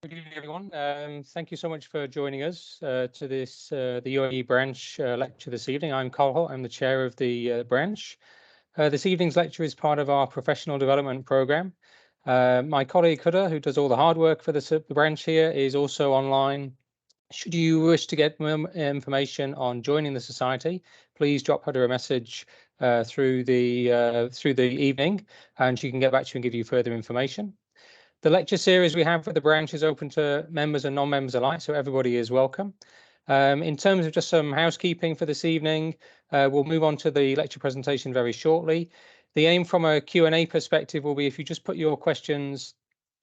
Good evening, everyone. Thank you so much for joining us to this the UAE Branch Lecture this evening. I'm Carl Holt. I'm the chair of the branch. This evening's lecture is part of our professional development program. My colleague Huda, who does all the hard work for the branch here, is also online. Should you wish to get more information on joining the society, please drop Huda a message through the evening, and she can get back to you and give you further information. The lecture series we have for the branch is open to members and non-members alike, so everybody is welcome. In terms of just some housekeeping for this evening, we'll move on to the lecture presentation very shortly. The aim from a Q&A perspective will be if you just put your questions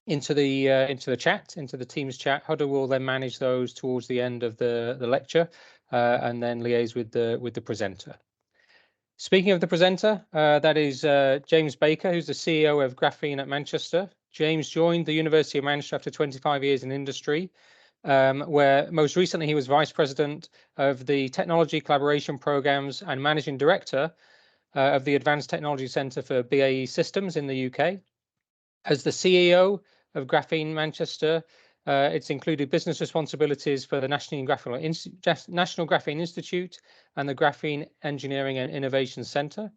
into the chat, into the Teams chat. Huda will then manage those towards the end of the lecture and then liaise with the presenter. Speaking of the presenter, that is James Baker, who's the CEO of Graphene at Manchester. James joined the University of Manchester after 25 years in industry, where most recently he was Vice President of the Technology Collaboration Programs and Managing Director of the Advanced Technology Centre for BAE Systems in the UK. As the CEO of Graphene Manchester, it's included business responsibilities for the National Graphene Institute and the Graphene Engineering and Innovation Centre.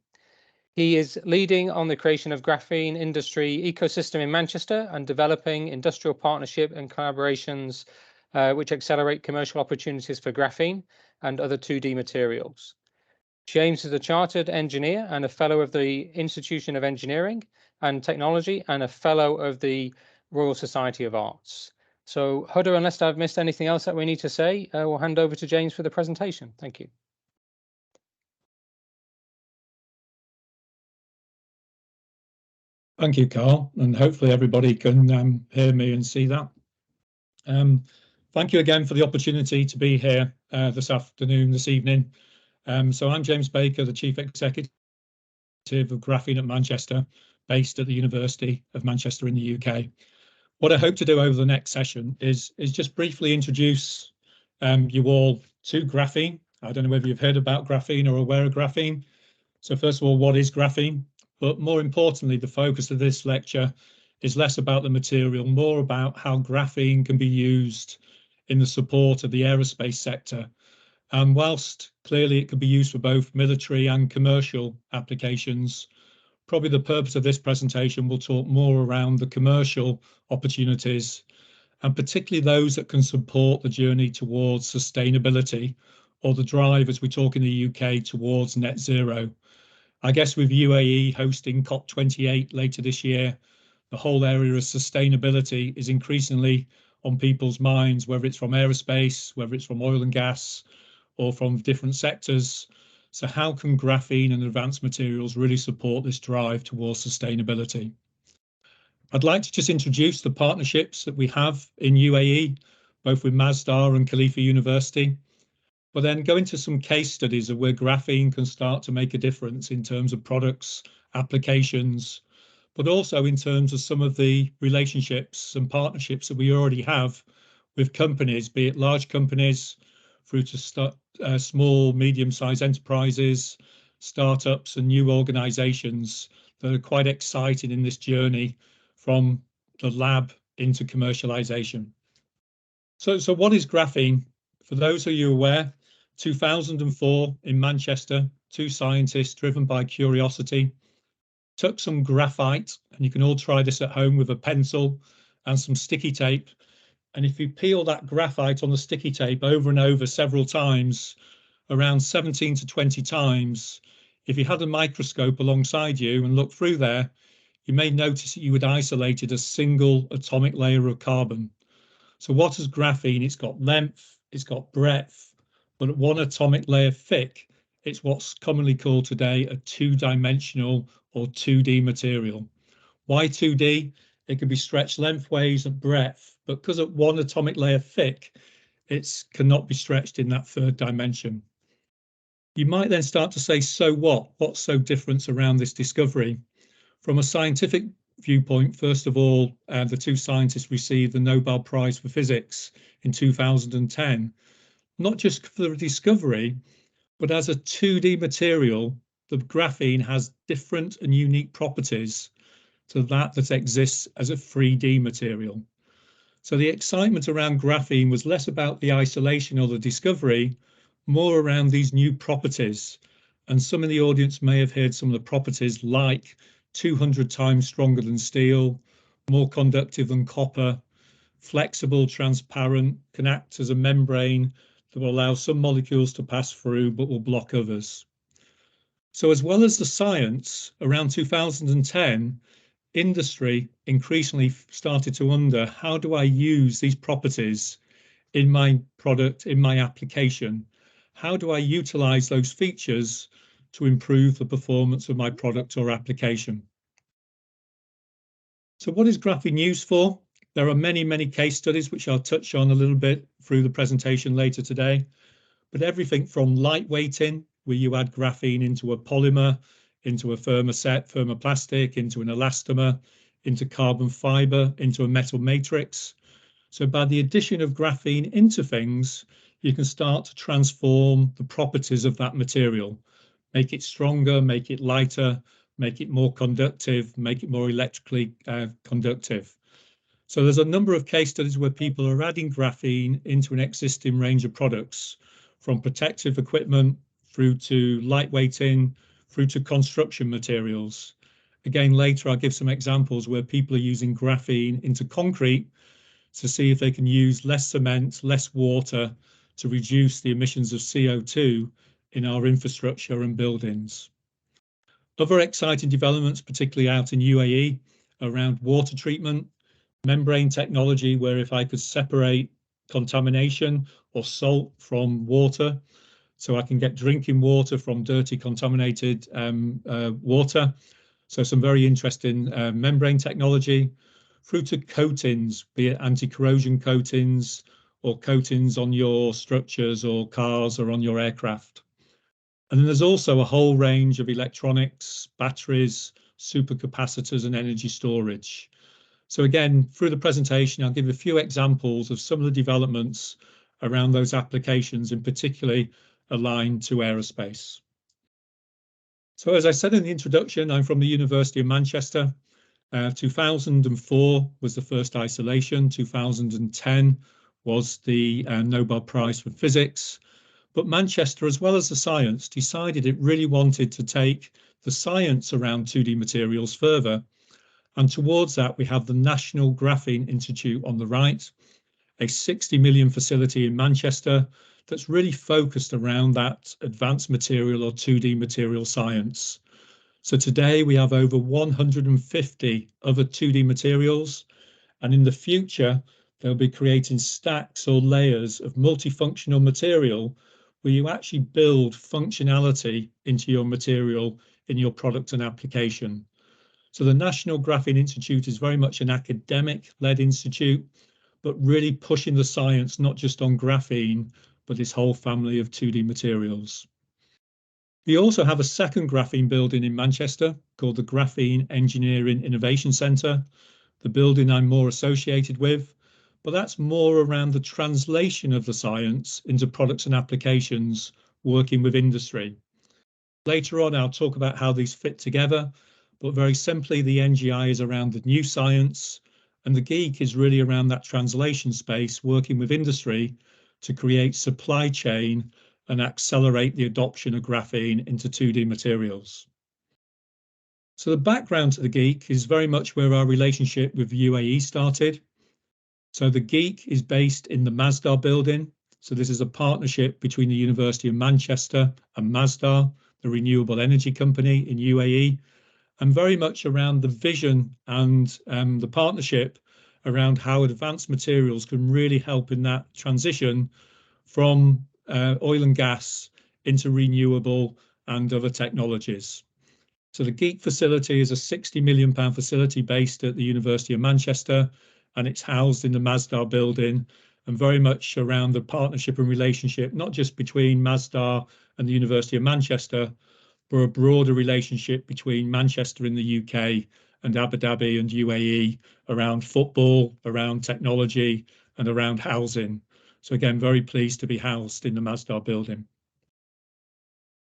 He is leading on the creation of graphene industry ecosystem in Manchester and developing industrial partnership and collaborations which accelerate commercial opportunities for graphene and other 2D materials. James is a chartered engineer and a fellow of the Institution of Engineering and Technology and a fellow of the Royal Society of Arts. So, Huda, unless I've missed anything else that we need to say, we'll hand over to James for the presentation. Thank you. Thank you, Carl, and hopefully everybody can hear me and see that. Thank you again for the opportunity to be here this evening. So I'm James Baker, the Chief Executive of Graphene at Manchester, based at the University of Manchester in the UK. What I hope to do over the next session is just briefly introduce you all to graphene. I don't know whether you've heard about graphene or aware of graphene. So first of all, what is graphene? But more importantly, the focus of this lecture is less about the material, more about how graphene can be used in the support of the aerospace sector. And whilst clearly it could be used for both military and commercial applications, probably the purpose of this presentation will talk more around the commercial opportunities, and particularly those that can support the journey towards sustainability or the drive, as we talk in the UK, towards net zero. I guess with UAE hosting COP28 later this year, the whole area of sustainability is increasingly on people's minds, whether it's from aerospace, whether it's from oil and gas, or from different sectors. So how can graphene and advanced materials really support this drive towards sustainability? I'd like to just introduce the partnerships that we have in UAE, both with Masdar and Khalifa University, but then go into some case studies of where graphene can start to make a difference in terms of products, applications, but also in terms of some of the relationships and partnerships that we already have with companies, be it large companies through to small, medium-sized enterprises, startups and new organizations that are quite excited in this journey from the lab into commercialization. So what is graphene? For those of you aware, 2004 in Manchester, two scientists driven by curiosity took some graphite, and you can all try this at home with a pencil and some sticky tape. And if you peel that graphite on the sticky tape over and over several times, around 17 to 20 times, if you had a microscope alongside you and look through there, you may notice that you had isolated a single atomic layer of carbon. So what is graphene? It's got length, it's got breadth, but at one atomic layer thick, it's what's commonly called today a two-dimensional or 2D material. Why 2D? It can be stretched lengthways and breadth, but because at one atomic layer thick, it cannot be stretched in that third dimension. You might then start to say, so what? What's so different around this discovery? From a scientific viewpoint, first of all, the two scientists received the Nobel Prize for Physics in 2010, not just for the discovery, but as a 2D material, the graphene has different and unique properties to that exists as a 3D material. So the excitement around graphene was less about the isolation or the discovery, more around these new properties. And some in the audience may have heard some of the properties like 200 times stronger than steel, more conductive than copper, flexible, transparent, can act as a membrane that will allow some molecules to pass through but will block others. So as well as the science, around 2010, industry increasingly started to wonder, how do I use these properties in my product, in my application? How do I utilize those features to improve the performance of my product or application? So what is graphene used for? There are many, many case studies, which I'll touch on a little bit through the presentation later today, but everything from lightweighting, where you add graphene into a polymer, into a thermoplastic, into an elastomer, into carbon fiber, into a metal matrix. So by the addition of graphene into things, you can start to transform the properties of that material, make it stronger, make it lighter, make it more conductive, make it more electrically conductive. So there's a number of case studies where people are adding graphene into an existing range of products, from protective equipment through to lightweighting, through to construction materials. Again, later I'll give some examples where people are using graphene into concrete to see if they can use less cement, less water to reduce the emissions of CO2 in our infrastructure and buildings. Other exciting developments, particularly out in UAE, around water treatment, membrane technology, where if I could separate contamination or salt from water, so I can get drinking water from dirty, contaminated water. So some very interesting membrane technology, through to coatings, be it anti-corrosion coatings or coatings on your structures or cars or on your aircraft. And then there's also a whole range of electronics, batteries, supercapacitors and energy storage. So again, through the presentation, I'll give a few examples of some of the developments around those applications, in particularly aligned to aerospace. So as I said in the introduction, I'm from the University of Manchester. 2004 was the first isolation. 2010 was the Nobel Prize for Physics. But Manchester, as well as the science, decided it really wanted to take the science around 2D materials further. And towards that, we have the National Graphene Institute on the right, a 60 million facility in Manchester that's really focused around that advanced material or 2D material science. So today we have over 150 other 2D materials, and in the future, they'll be creating stacks or layers of multifunctional material where you actually build functionality into your material in your product and application. So the National Graphene Institute is very much an academic-led institute, but really pushing the science not just on graphene, but this whole family of 2D materials. We also have a second graphene building in Manchester called the Graphene Engineering Innovation Centre, the building I'm more associated with, but that's more around the translation of the science into products and applications, working with industry. Later on, I'll talk about how these fit together, but very simply, the NGI is around the new science, and the GEIC is really around that translation space, working with industry to create supply chain and accelerate the adoption of graphene into 2D materials. So the background to the GEIC is very much where our relationship with UAE started. So the GEIC is based in the Masdar building. So this is a partnership between the University of Manchester and Masdar, the renewable energy company in UAE, and very much around the vision and the partnership around how advanced materials can really help in that transition from oil and gas into renewable and other technologies. So the GEIC facility is a £60 million facility based at the University of Manchester, and it's housed in the Masdar building, and very much around the partnership and relationship, not just between Masdar and the University of Manchester, but a broader relationship between Manchester in the UK and Abu Dhabi and UAE around football, around technology, and around housing. So again, very pleased to be housed in the Masdar building.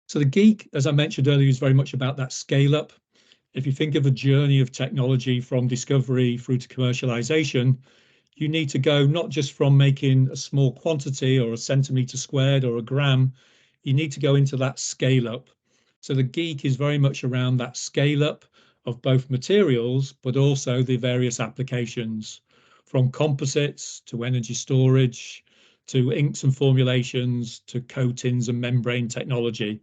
So the GEIC, as I mentioned earlier, is very much about that scale up. If you think of a journey of technology from discovery through to commercialization, you need to go not just from making a small quantity or a centimetre squared or a gram, you need to go into that scale up. So the GEIC is very much around that scale up of both materials, but also the various applications, from composites to energy storage, to inks and formulations, to coatings and membrane technology.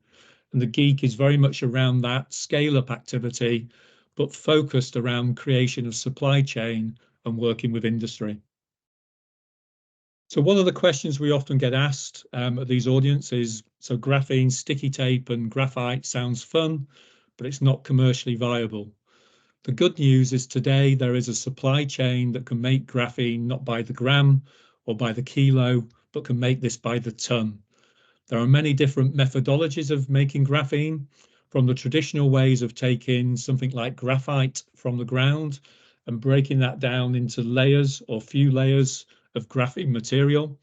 And the GEIC is very much around that scale up activity, but focused around creation of supply chain and working with industry. So one of the questions we often get asked at these audiences, so graphene, sticky tape and graphite sounds fun, but it's not commercially viable. The good news is today there is a supply chain that can make graphene not by the gram or by the kilo, but can make this by the ton. There are many different methodologies of making graphene, from the traditional ways of taking something like graphite from the ground and breaking that down into layers or few layers of graphene material,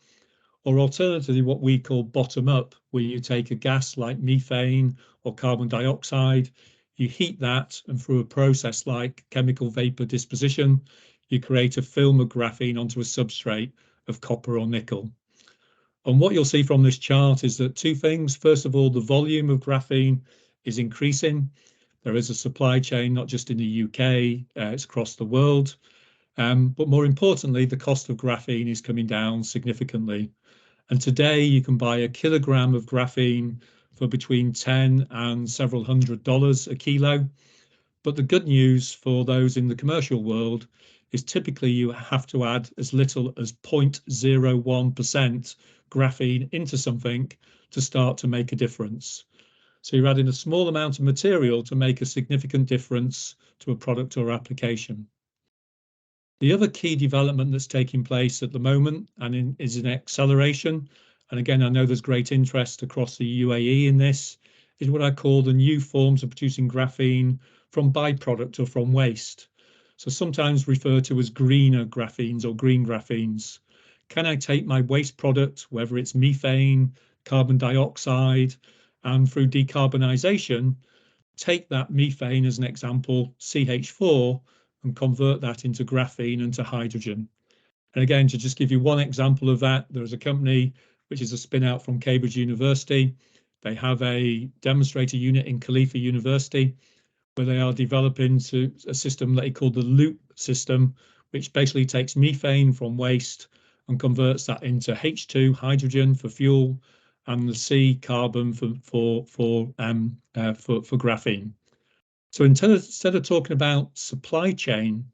or alternatively what we call bottom up, where you take a gas like methane or carbon dioxide, you heat that, and through a process like chemical vapor disposition, you create a film of graphene onto a substrate of copper or nickel. And what you'll see from this chart is that two things. First of all, the volume of graphene is increasing. There is a supply chain, not just in the UK, it's across the world. But more importantly, the cost of graphene is coming down significantly. And today you can buy a kilogram of graphene for between $10 and several $100 a kilo. But the good news for those in the commercial world is typically you have to add as little as 0.01% graphene into something to start to make a difference. So you're adding a small amount of material to make a significant difference to a product or application. The other key development that's taking place at the moment is an acceleration, and again, I know there's great interest across the UAE in this, is what I call the new forms of producing graphene from byproduct or from waste. So sometimes referred to as greener graphenes or green graphenes. Can I take my waste product, whether it's methane, carbon dioxide, and through decarbonisation, take that methane as an example, CH4, and convert that into graphene and to hydrogen. And again, to just give you one example of that, there's a company which is a spin out from Cambridge University. They have a demonstrator unit in Khalifa University where they are developing a system that they call the loop system, which basically takes methane from waste and converts that into H2 hydrogen for fuel and the C carbon for graphene. So instead of talking about supply chain,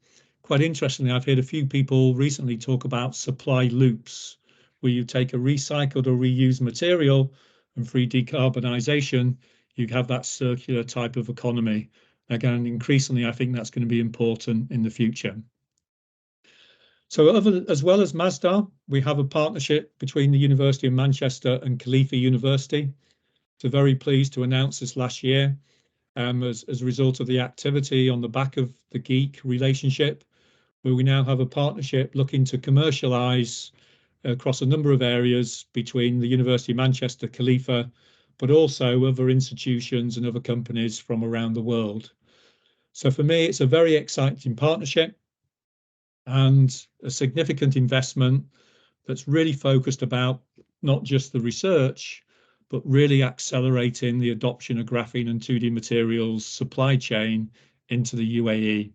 quite interestingly, I've heard a few people recently talk about supply loops, where you take a recycled or reused material and through decarbonisation, you have that circular type of economy. Again, increasingly, I think that's going to be important in the future. So as well as Masdar, we have a partnership between the University of Manchester and Khalifa University. So very pleased to announce this last year as a result of the activity on the back of the GEIC relationship, where we now have a partnership looking to commercialise across a number of areas between the University of Manchester, Khalifa, but also other institutions and other companies from around the world. So for me, it's a very exciting partnership and a significant investment that's really focused about not just the research, but really accelerating the adoption of graphene and 2D materials supply chain into the UAE.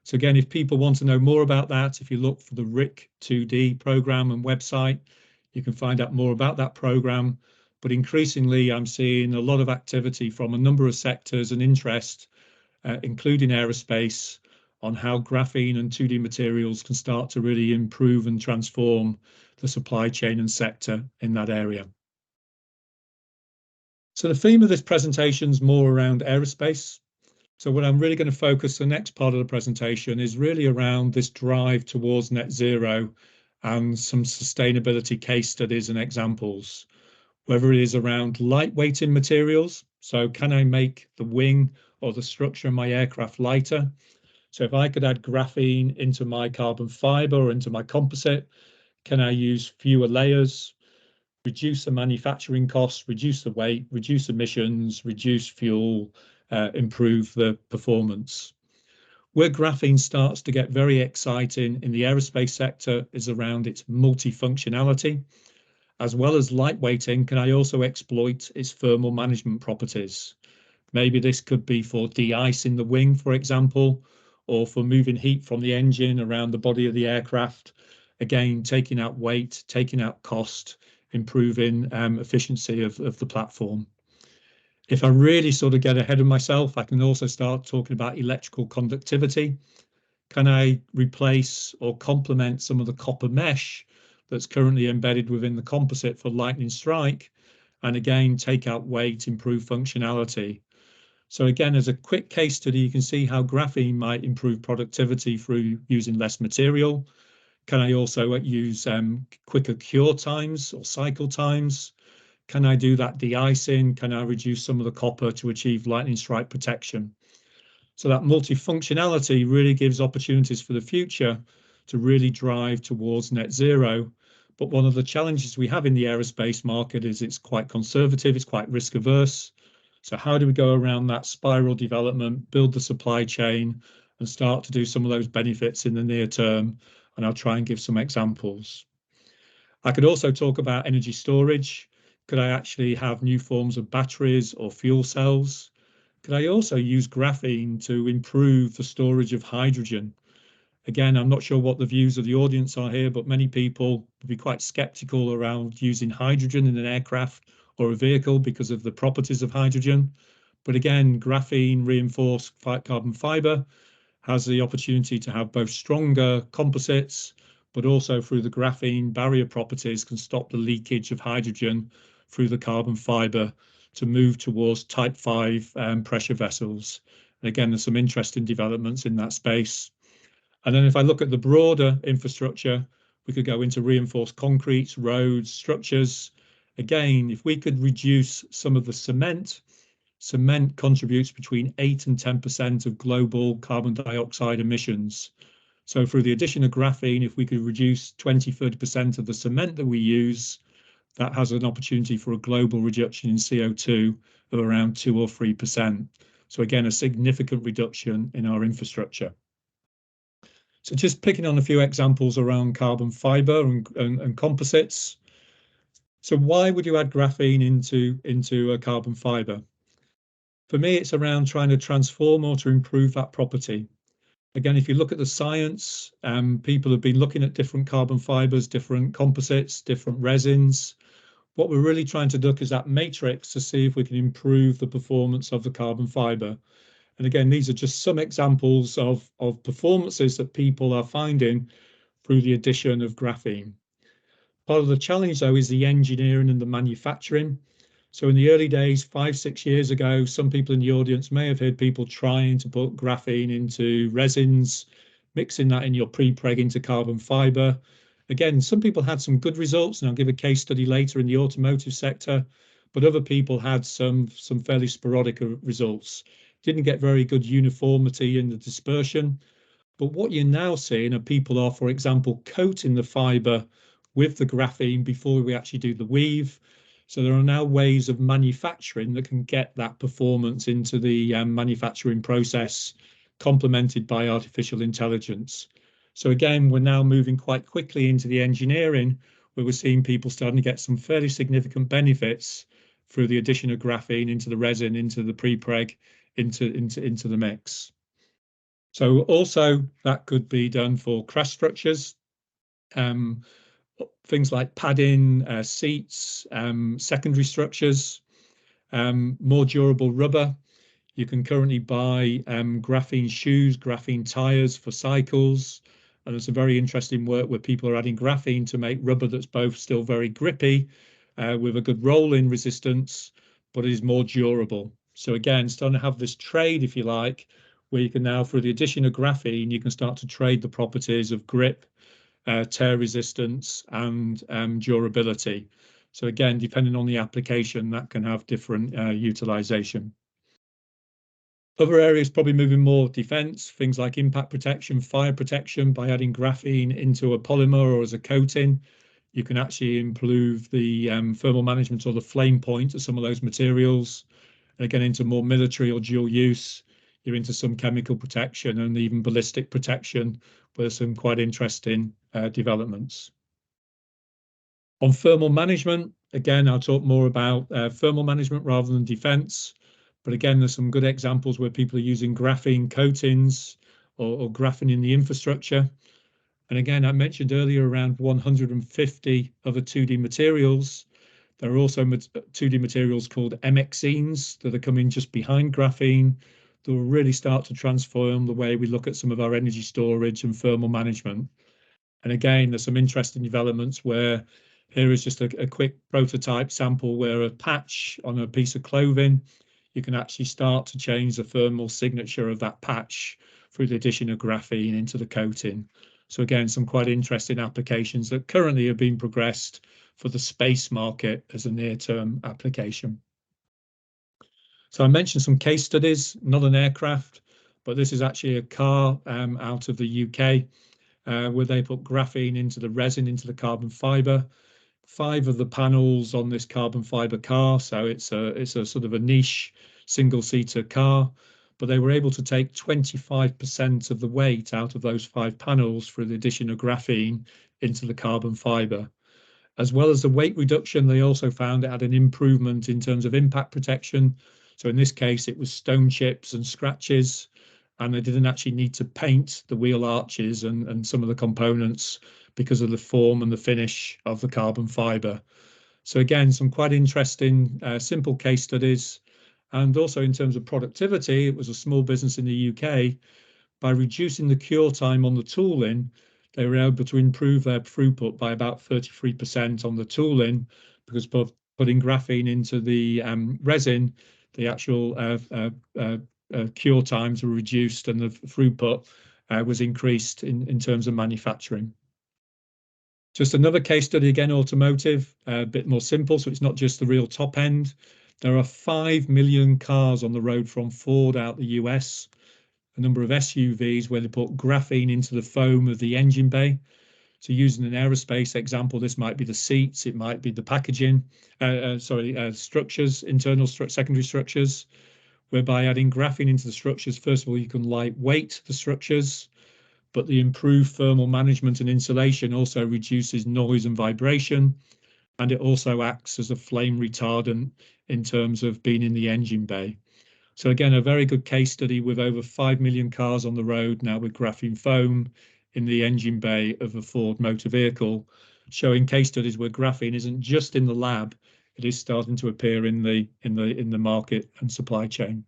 So again, if people want to know more about that, if you look for the RIC 2D program and website, you can find out more about that program. But increasingly, I'm seeing a lot of activity from a number of sectors and interest, including aerospace, on how graphene and 2D materials can start to really improve and transform the supply chain and sector in that area. So the theme of this presentation is more around aerospace. So what I'm really going to focus the next part of the presentation is really around this drive towards net zero and some sustainability case studies and examples, whether it is around lightweighting materials. So can I make the wing or the structure of my aircraft lighter? So if I could add graphene into my carbon fiber or into my composite, can I use fewer layers, reduce the manufacturing costs, reduce the weight, reduce emissions, reduce fuel, improve the performance? Where graphene starts to get very exciting in the aerospace sector is around its multifunctionality. As well as lightweighting, can I also exploit its thermal management properties? Maybe this could be for de-icing the wing, for example, or for moving heat from the engine around the body of the aircraft. Again, taking out weight, taking out cost, improving efficiency of the platform. If I really sort of get ahead of myself, I can also start talking about electrical conductivity. Can I replace or complement some of the copper mesh that's currently embedded within the composite for lightning strike? And again, take out weight, improve functionality. So again, as a quick case study, you can see how graphene might improve productivity through using less material. Can I also use quicker cure times or cycle times? Can I do that de-icing? Can I reduce some of the copper to achieve lightning strike protection? So that multifunctionality really gives opportunities for the future to really drive towards net zero. But one of the challenges we have in the aerospace market is it's quite conservative, it's quite risk averse. So how do we go around that spiral development, build the supply chain, and start to do some of those benefits in the near term? And I'll try and give some examples. I could also talk about energy storage. Could I actually have new forms of batteries or fuel cells? Could I also use graphene to improve the storage of hydrogen? Again, I'm not sure what the views of the audience are here, but many people would be quite skeptical around using hydrogen in an aircraft or a vehicle because of the properties of hydrogen. But again, graphene reinforced carbon fiber has the opportunity to have both stronger composites, but also through the graphene barrier properties can stop the leakage of hydrogen through the carbon fiber to move towards type 5 pressure vessels. And again, there's some interesting developments in that space. And then if I look at the broader infrastructure, we could go into reinforced concretes, roads, structures. Again, if we could reduce some of the cement contributes between 8 and 10% of global carbon dioxide emissions. So through the addition of graphene, if we could reduce 20–30% of the cement that we use, that has an opportunity for a global reduction in CO2 of around 2 or 3%. So again, a significant reduction in our infrastructure. So just picking on a few examples around carbon fiber and composites. So why would you add graphene into a carbon fiber? For me, it's around trying to transform or to improve that property. Again, if you look at the science, people have been looking at different carbon fibers, different composites, different resins. What we're really trying to look is that matrix to see if we can improve the performance of the carbon fiber. And again, these are just some examples of performances that people are finding through the addition of graphene. Part of the challenge, though, is the engineering and the manufacturing. So in the early days, 5–6 years ago, some people in the audience may have heard people trying to put graphene into resins, mixing that in your pre-preg into carbon fiber. Again, some people had some good results, and I'll give a case study later in the automotive sector, but other people had some fairly sporadic results. Didn't get very good uniformity in the dispersion. But what you're now seeing are people are, for example, coating the fiber with the graphene before we actually do the weave. So there are now ways of manufacturing that can get that performance into the manufacturing process, complemented by artificial intelligence. So again, we're now moving quite quickly into the engineering, where we're seeing people starting to get some fairly significant benefits through the addition of graphene into the resin, into the pre-preg, into the mix. So also that could be done for crash structures, things like padding, seats, secondary structures, more durable rubber. You can currently buy graphene shoes, graphene tires for cycles. And there's some very interesting work where people are adding graphene to make rubber that's both still very grippy with a good roll-in resistance, but is more durable. So again, starting to have this trade, if you like, where you can now, through the addition of graphene, you can start to trade the properties of grip, tear resistance, and durability. So again, depending on the application, that can have different utilization. Other areas probably moving more defense, things like impact protection, fire protection. By adding graphene into a polymer or as a coating, you can actually improve the thermal management or the flame point of some of those materials. And again, into more military or dual use, you're into some chemical protection and even ballistic protection, with some quite interesting developments. On thermal management, again, I'll talk more about thermal management rather than defense. But again, there's some good examples where people are using graphene coatings or graphene in the infrastructure. And again, I mentioned earlier around 150 other 2D materials. There are also 2D materials called MXenes that are coming just behind graphene that will really start to transform the way we look at some of our energy storage and thermal management. And again, there's some interesting developments where here is just a quick prototype sample where a patch on a piece of clothing, you can actually start to change the thermal signature of that patch through the addition of graphene into the coating. So again, some quite interesting applications that currently are being progressed for the space market as a near-term application. So I mentioned some case studies, not an aircraft, but this is actually a car out of the UK where they put graphene into the resin, into the carbon fiber. 5 of the panels on this carbon fiber car, so it's a sort of a niche single-seater car, but they were able to take 25% of the weight out of those 5 panels through the addition of graphene into the carbon fiber. As well as the weight reduction, they also found it had an improvement in terms of impact protection. So in this case, it was stone chips and scratches, and they didn't actually need to paint the wheel arches and some of the components because of the form and the finish of the carbon fiber. So again, some quite interesting, simple case studies. And also in terms of productivity, it was a small business in the UK. By reducing the cure time on the tooling, they were able to improve their throughput by about 33% on the tooling, because putting graphene into the resin, the actual cure times were reduced and the throughput was increased in terms of manufacturing. Just another case study, again, automotive, a bit more simple. So it's not just the real top end. There are 5 million cars on the road from Ford out the US, a number of SUVs where they put graphene into the foam of the engine bay. So using an aerospace example, this might be the seats, it might be the packaging, structures, secondary structures, whereby adding graphene into the structures, first of all, you can lightweight the structures, but the improved thermal management and insulation also reduces noise and vibration, and it also acts as a flame retardant in terms of being in the engine bay. So again, a very good case study with over 5 million cars on the road now with graphene foam in the engine bay of a Ford motor vehicle, showing case studies where graphene isn't just in the lab, it is starting to appear in the market and supply chain.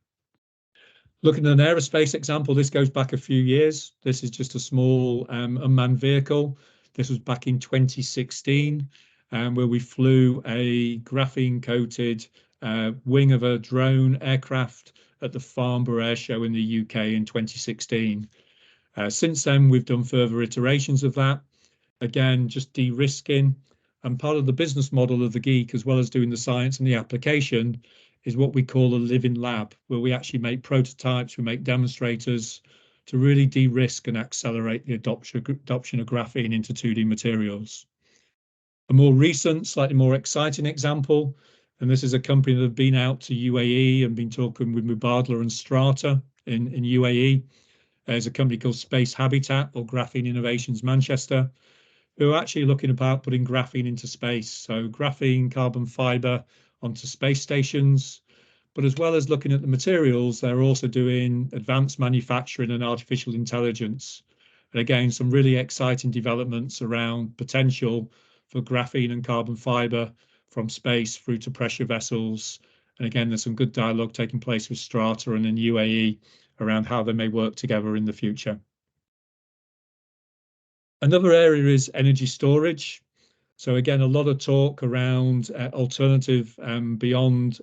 Looking at an aerospace example, this goes back a few years. This is just a small unmanned vehicle. This was back in 2016, where we flew a graphene-coated wing of a drone aircraft at the Farnborough Air Show in the UK in 2016. Since then, we've done further iterations of that. Again, just de-risking. And part of the business model of the GEIC, as well as doing the science and the application, is what we call a living lab, where we actually make prototypes, we make demonstrators to really de-risk and accelerate the adoption of graphene into 2D materials. A more recent, slightly more exciting example, and this is a company that have been out to UAE and been talking with Mubadala and Strata in UAE. There's a company called Space Habitat or Graphene Innovations Manchester, who are actually looking about putting graphene into space. So graphene, carbon fiber onto space stations, but as well as looking at the materials, they're also doing advanced manufacturing and artificial intelligence. And again, some really exciting developments around potential for graphene and carbon fiber from space through to pressure vessels. And again, there's some good dialogue taking place with Strata and in UAE around how they may work together in the future. Another area is energy storage. So again, a lot of talk around alternative beyond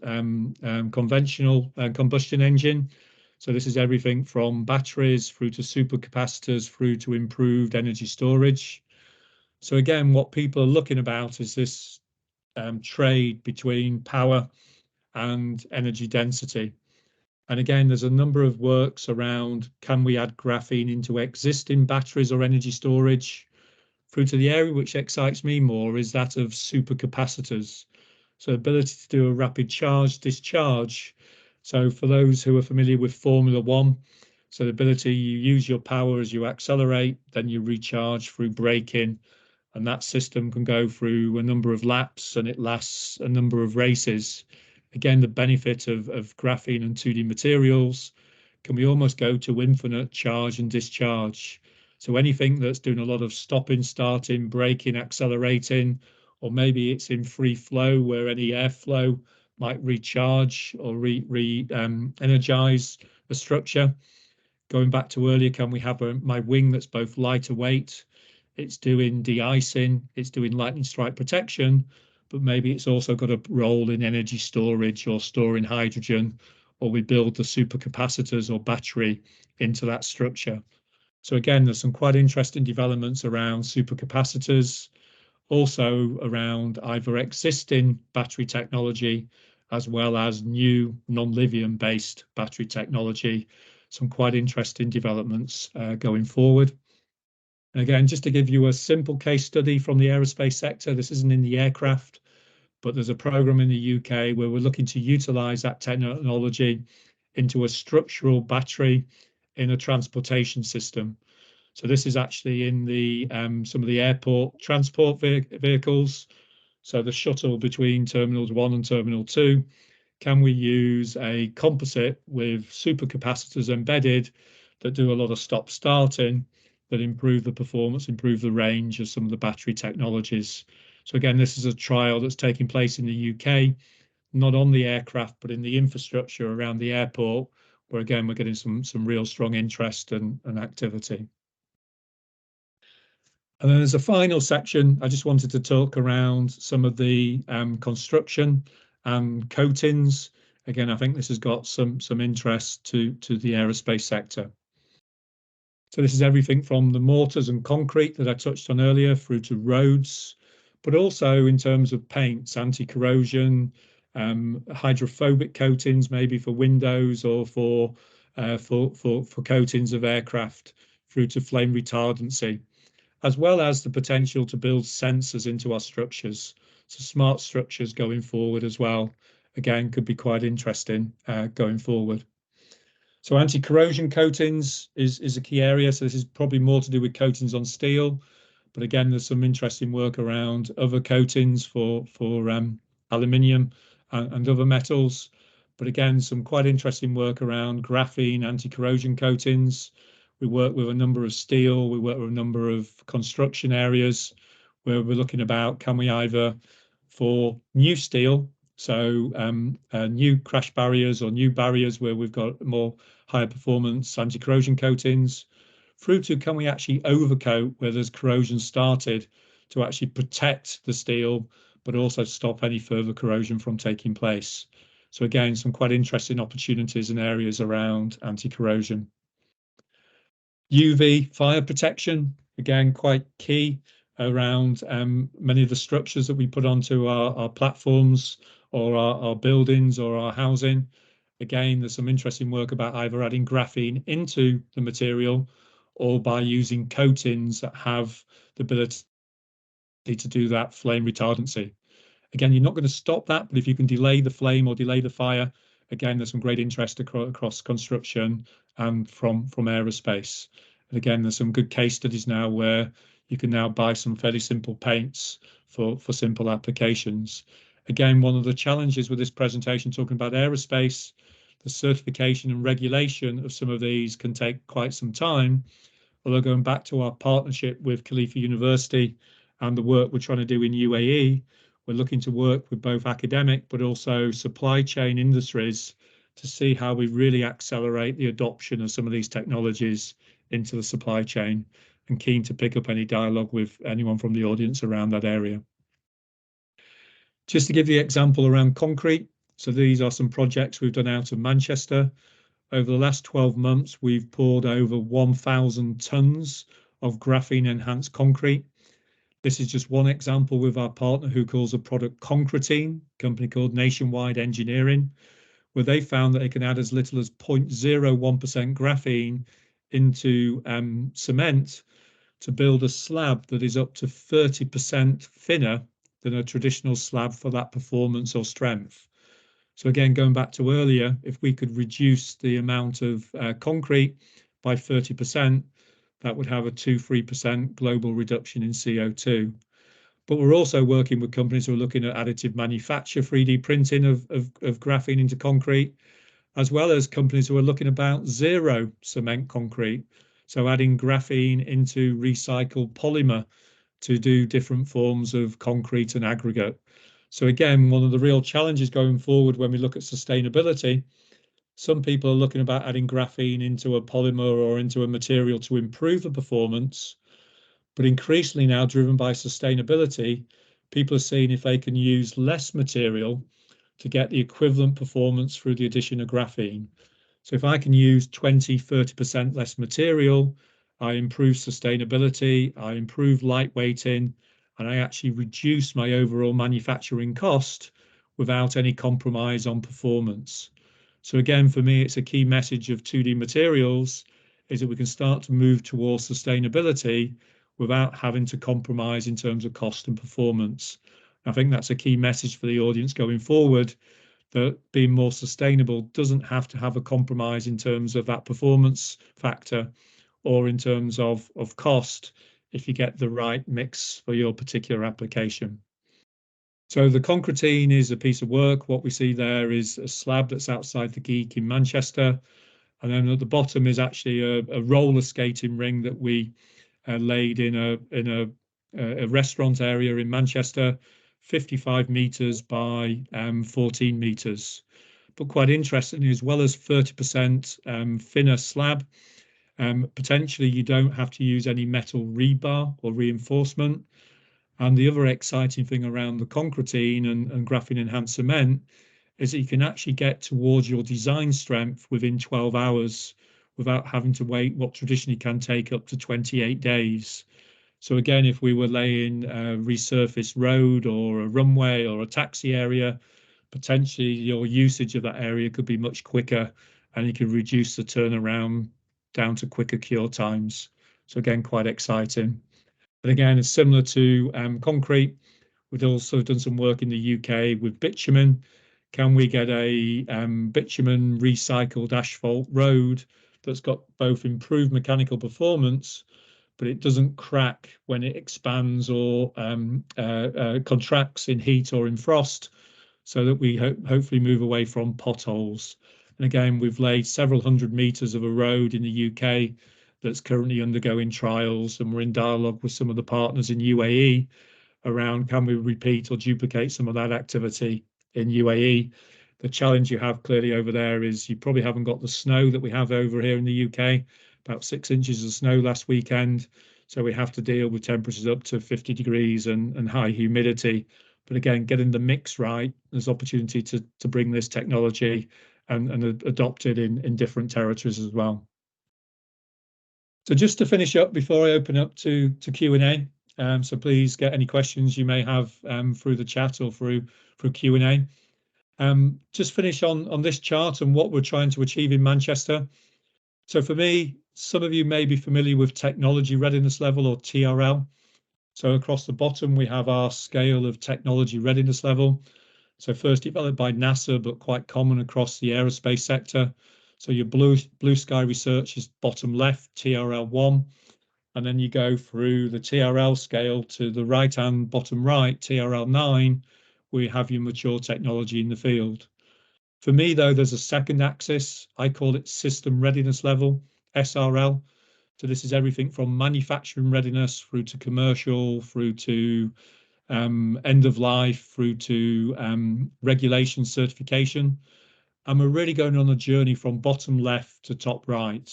conventional combustion engine. So this is everything from batteries through to supercapacitors through to improved energy storage. So again, what people are looking about is this trade between power and energy density. And again, there's a number of works around, can we add graphene into existing batteries or energy storage? Through to the area which excites me more is that of supercapacitors. So ability to do a rapid charge discharge So for those who are familiar with Formula One, so the ability you use your power as you accelerate, then you recharge through braking, and that system can go through a number of laps and it lasts a number of races. Again, the benefit of graphene and 2D materials, can we almost go to infinite charge and discharge? So anything that's doing a lot of stopping, starting, braking, accelerating, or maybe it's in free flow where any airflow might recharge or energize the structure. Going back to earlier, can we have my wing that's both lighter weight, it's doing de-icing, it's doing lightning strike protection, but maybe it's also got a role in energy storage or storing hydrogen, or we build the supercapacitors or battery into that structure. So again, there's some quite interesting developments around supercapacitors, also around either existing battery technology as well as new non-lithium based battery technology. Some quite interesting developments going forward. And again, just to give you a simple case study from the aerospace sector, this isn't in the aircraft, but there's a program in the UK where we're looking to utilize that technology into a structural battery in a transportation system. So this is actually in the some of the airport transport vehicles. So the shuttle between Terminals 1 and Terminal 2, can we use a composite with supercapacitors embedded that do a lot of stop starting, that improve the performance, improve the range of some of the battery technologies. So again, this is a trial that's taking place in the UK, not on the aircraft, but in the infrastructure around the airport, where again, we're getting some real strong interest and activity. And then as a final section, I just wanted to talk around some of the construction and coatings. Again, I think this has got some interest to the aerospace sector. So this is everything from the mortars and concrete that I touched on earlier through to roads, but also in terms of paints, anti-corrosion, hydrophobic coatings, maybe for windows or for coatings of aircraft, through to flame retardancy, as well as the potential to build sensors into our structures. So smart structures going forward as well, again, could be quite interesting going forward. So anti-corrosion coatings is a key area. So this is probably more to do with coatings on steel, but again, there's some interesting work around other coatings for aluminium and other metals. But again, some quite interesting work around graphene anti-corrosion coatings. We work with a number of steel, we work with a number of construction areas where we're looking about, can we either for new steel, so new crash barriers or new barriers where we've got more higher performance anti-corrosion coatings, through to can we actually overcoat where there's corrosion started to actually protect the steel, but also stop any further corrosion from taking place. So again, some quite interesting opportunities and areas around anti-corrosion. UV fire protection, again, quite key around many of the structures that we put onto our platforms or our buildings or our housing. Again, there's some interesting work about either adding graphene into the material or by using coatings that have the ability to do that flame retardancy. Again, you're not going to stop that, but if you can delay the flame or delay the fire, again, there's some great interest across construction and from aerospace. And again, there's some good case studies now where you can now buy some fairly simple paints for simple applications. Again, one of the challenges with this presentation talking about aerospace, the certification and regulation of some of these can take quite some time. Although going back to our partnership with Khalifa University and the work we're trying to do in UAE, we're looking to work with both academic but also supply chain industries to see how we really accelerate the adoption of some of these technologies into the supply chain, and keen to pick up any dialogue with anyone from the audience around that area. Just to give the example around concrete, so these are some projects we've done out of Manchester. Over the last 12 months, we've poured over 1,000 tons of graphene enhanced concrete. This is just one example with our partner who calls the product Concretine, a company called Nationwide Engineering, where they found that they can add as little as 0.01% graphene into cement to build a slab that is up to 30% thinner than a traditional slab for that performance or strength. So again, going back to earlier, if we could reduce the amount of concrete by 30%, that would have a 2-3% global reduction in CO2. But we're also working with companies who are looking at additive manufacture, 3D printing of graphene into concrete, as well as companies who are looking about zero cement concrete. So adding graphene into recycled polymer to do different forms of concrete and aggregate. So again, one of the real challenges going forward when we look at sustainability, some people are looking about adding graphene into a polymer or into a material to improve the performance. But increasingly now, driven by sustainability, people are seeing if they can use less material to get the equivalent performance through the addition of graphene. So if I can use 20-30% less material, I improve sustainability, I improve lightweighting, and I actually reduce my overall manufacturing cost without any compromise on performance. So again, for me, it's a key message of 2D materials is that we can start to move towards sustainability without having to compromise in terms of cost and performance. I think that's a key message for the audience going forward, that being more sustainable doesn't have to have a compromise in terms of that performance factor or in terms of cost if you get the right mix for your particular application. So the concretine is a piece of work. What we see there is a slab that's outside the GEIC in Manchester. And then at the bottom is actually a roller skating ring that we laid in a restaurant area in Manchester, 55 meters by 14 meters. But quite interestingly, as well as 30% thinner slab, potentially you don't have to use any metal rebar or reinforcement. And the other exciting thing around the concretine and graphene enhanced cement is that you can actually get towards your design strength within 12 hours without having to wait what traditionally can take up to 28 days. So again, if we were laying a resurfaced road or a runway or a taxi area, potentially your usage of that area could be much quicker and you can reduce the turnaround down to quicker cure times. So again, quite exciting. But again, it's similar to concrete. We've also done some work in the UK with bitumen. Can we get a bitumen recycled asphalt road that's got both improved mechanical performance, but it doesn't crack when it expands or contracts in heat or in frost, so that we hopefully move away from potholes. And again, we've laid several hundred meters of a road in the UK that's currently undergoing trials, and we're in dialogue with some of the partners in UAE around can we repeat or duplicate some of that activity in UAE. The challenge you have clearly over there is you probably haven't got the snow that we have over here in the UK, about 6 inches of snow last weekend. So we have to deal with temperatures up to 50 degrees and high humidity. But again, getting the mix right, there's opportunity to bring this technology and adopt it in different territories as well. So just to finish up before I open up to Q&A, so please get any questions you may have through the chat or through Q&A. Just finish on this chart and what we're trying to achieve in Manchester. So for me, some of you may be familiar with technology readiness level, or TRL. So across the bottom, we have our scale of technology readiness level. So first developed by NASA, but quite common across the aerospace sector. So your blue sky research is bottom left, TRL1. And then you go through the TRL scale to the right-hand bottom right, TRL9, where you have your mature technology in the field. For me, though, there's a second axis. I call it system readiness level, SRL. So this is everything from manufacturing readiness through to commercial, through to end of life, through to regulation certification. And we're really going on a journey from bottom left to top right.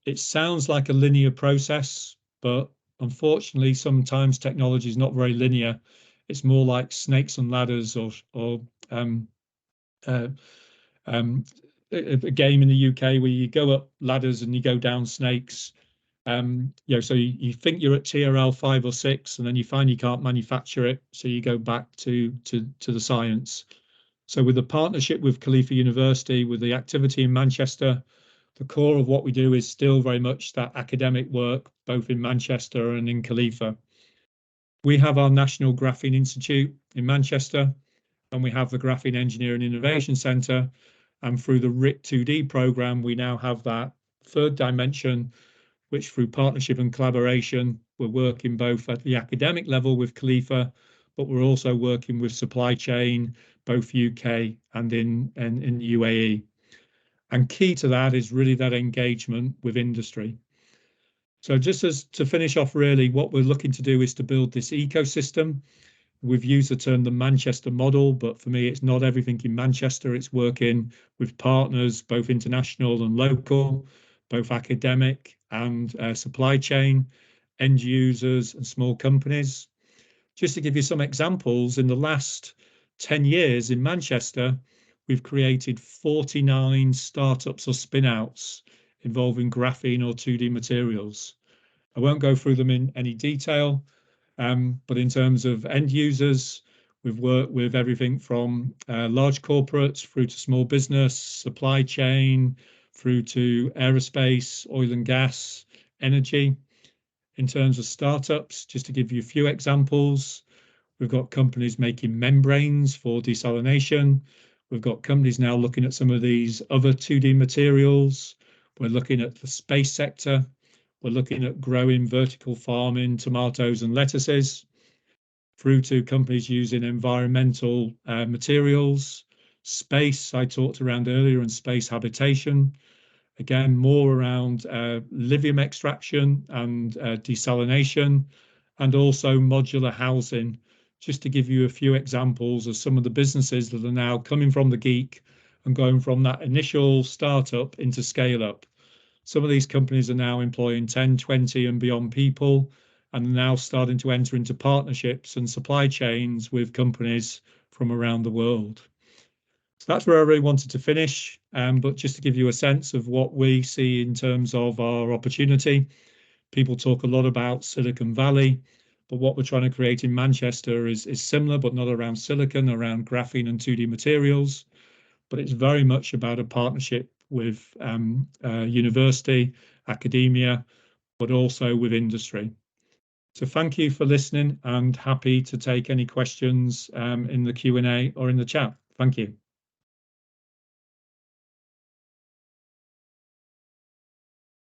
It sounds like a linear process, but unfortunately, sometimes technology is not very linear. It's more like snakes and ladders, or a game in the UK where you go up ladders and you go down snakes. So you think you're at TRL 5 or 6, and then you find you can't manufacture it, so you go back to the science. So with the partnership with Khalifa University, with the activity in Manchester, the core of what we do is still very much that academic work, both in Manchester and in Khalifa. We have our National Graphene Institute in Manchester, and we have the Graphene Engineering Innovation Centre. And through the RIT 2D programme, we now have that third dimension, which through partnership and collaboration, we're working both at the academic level with Khalifa, but we're also working with supply chain, both UK and in UAE. And key to that is really that engagement with industry. So just as to finish off, really, what we're looking to do is to build this ecosystem. We've used the term the Manchester model, but for me, it's not everything in Manchester. It's working with partners, both international and local, both academic and supply chain, end users and small companies. Just to give you some examples, in the last 10 years in Manchester, we've created 49 startups or spin-outs involving graphene or 2D materials. I won't go through them in any detail, but in terms of end users, we've worked with everything from large corporates through to small business, supply chain, through to aerospace, oil and gas, energy. In terms of startups, just to give you a few examples, we've got companies making membranes for desalination. We've got companies now looking at some of these other 2D materials. We're looking at the space sector. We're looking at growing vertical farming, tomatoes and lettuces, through to companies using environmental materials, space, I talked around earlier, and space habitation. Again, more around lithium extraction and desalination, and also modular housing, just to give you a few examples of some of the businesses that are now coming from the GEIC and going from that initial startup into scale up. Some of these companies are now employing 10, 20 and beyond people, and are now starting to enter into partnerships and supply chains with companies from around the world. So that's where I really wanted to finish, but just to give you a sense of what we see in terms of our opportunity. People talk a lot about Silicon Valley, but what we're trying to create in Manchester is similar, but not around silicon, around graphene and 2D materials. But it's very much about a partnership with university, academia, but also with industry. So thank you for listening, and happy to take any questions in the Q&A or in the chat. Thank you.